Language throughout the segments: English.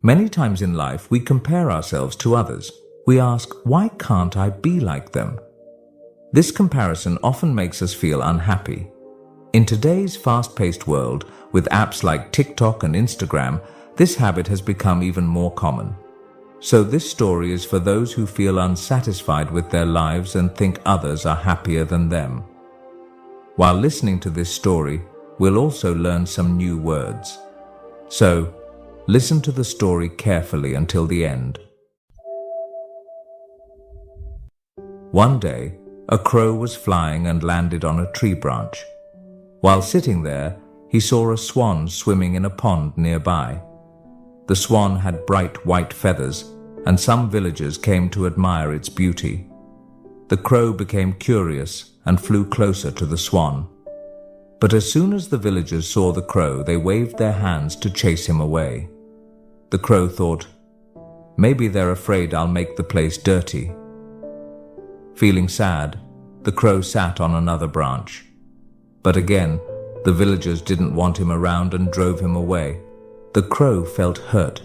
Many times in life, we compare ourselves to others. We ask, why can't I be like them? This comparison often makes us feel unhappy. In today's fast-paced world, with apps like TikTok and Instagram, this habit has become even more common. So this story is for those who feel unsatisfied with their lives and think others are happier than them. While listening to this story, we'll also learn some new words. So, listen to the story carefully until the end. One day, a crow was flying and landed on a tree branch. While sitting there, he saw a swan swimming in a pond nearby. The swan had bright white feathers, and some villagers came to admire its beauty. The crow became curious and flew closer to the swan. But as soon as the villagers saw the crow, they waved their hands to chase him away. The crow thought, maybe they're afraid I'll make the place dirty. Feeling sad, the crow sat on another branch. But again, the villagers didn't want him around and drove him away. The crow felt hurt.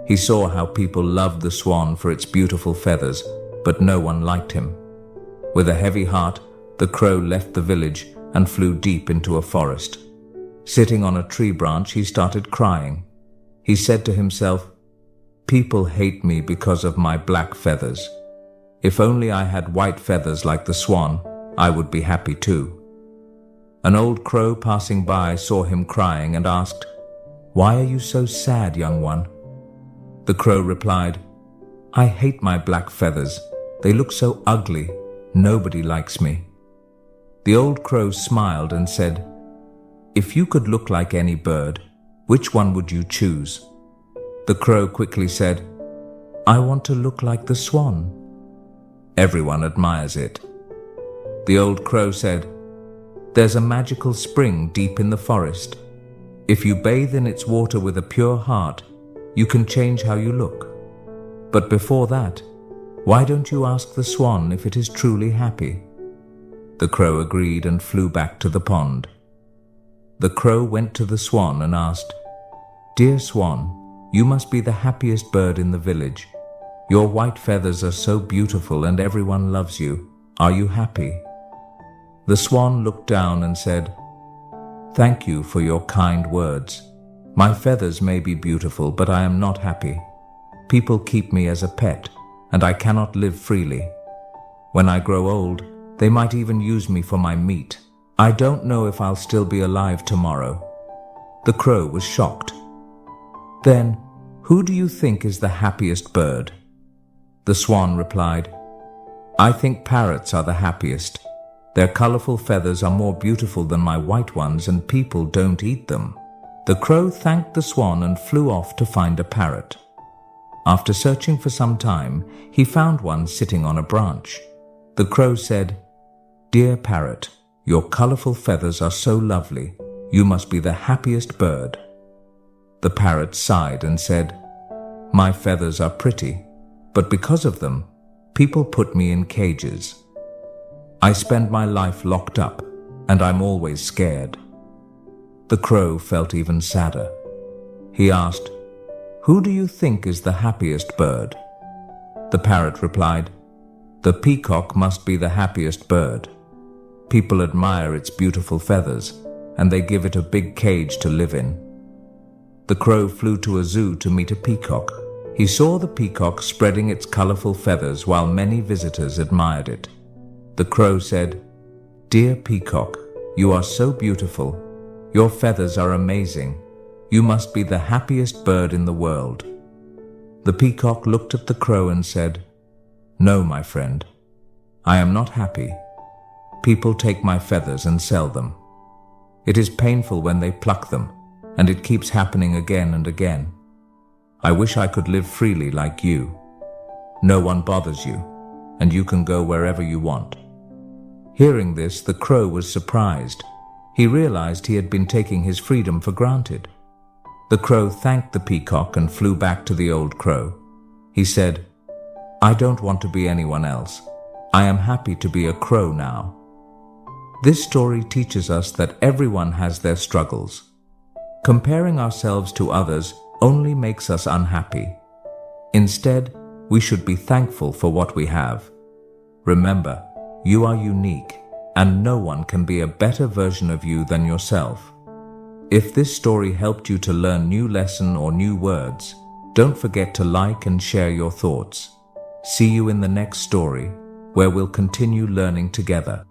He saw how people loved the swan for its beautiful feathers, but no one liked him. With a heavy heart, the crow left the village and flew deep into a forest. Sitting on a tree branch, he started crying. He said to himself, people hate me because of my black feathers. If only I had white feathers like the swan, I would be happy too. An old crow passing by saw him crying and asked, why are you so sad, young one? The crow replied, I hate my black feathers. They look so ugly. Nobody likes me. The old crow smiled and said, if you could look like any bird, which one would you choose? The crow quickly said, I want to look like the swan. Everyone admires it. The old crow said, there's a magical spring deep in the forest. If you bathe in its water with a pure heart, you can change how you look. But before that, why don't you ask the swan if it is truly happy? The crow agreed and flew back to the pond. The crow went to the swan and asked, dear swan, you must be the happiest bird in the village. Your white feathers are so beautiful and everyone loves you. Are you happy? The swan looked down and said, thank you for your kind words. My feathers may be beautiful, but I am not happy. People keep me as a pet, and I cannot live freely. When I grow old, they might even use me for my meat. I don't know if I'll still be alive tomorrow. The crow was shocked. Then, who do you think is the happiest bird? The swan replied, I think parrots are the happiest. Their colorful feathers are more beautiful than my white ones, and people don't eat them. The crow thanked the swan and flew off to find a parrot. After searching for some time, he found one sitting on a branch. The crow said, dear parrot, your colorful feathers are so lovely. You must be the happiest bird. The parrot sighed and said, my feathers are pretty, but because of them, people put me in cages. I spend my life locked up, and I'm always scared. The crow felt even sadder. He asked, who do you think is the happiest bird? The parrot replied, the peacock must be the happiest bird. People admire its beautiful feathers, and they give it a big cage to live in. The crow flew to a zoo to meet a peacock. He saw the peacock spreading its colorful feathers while many visitors admired it. The crow said, dear peacock, you are so beautiful. Your feathers are amazing. You must be the happiest bird in the world. The peacock looked at the crow and said, no, my friend. I am not happy. People take my feathers and sell them. It is painful when they pluck them, and it keeps happening again and again. I wish I could live freely like you. No one bothers you, and you can go wherever you want. Hearing this, the crow was surprised. He realized he had been taking his freedom for granted. The crow thanked the peacock and flew back to the old crow. He said, I don't want to be anyone else. I am happy to be a crow now. This story teaches us that everyone has their struggles. Comparing ourselves to others only makes us unhappy. Instead, we should be thankful for what we have. Remember, you are unique, and no one can be a better version of you than yourself. If this story helped you to learn new lesson or new words, don't forget to like and share your thoughts. See you in the next story, where we'll continue learning together.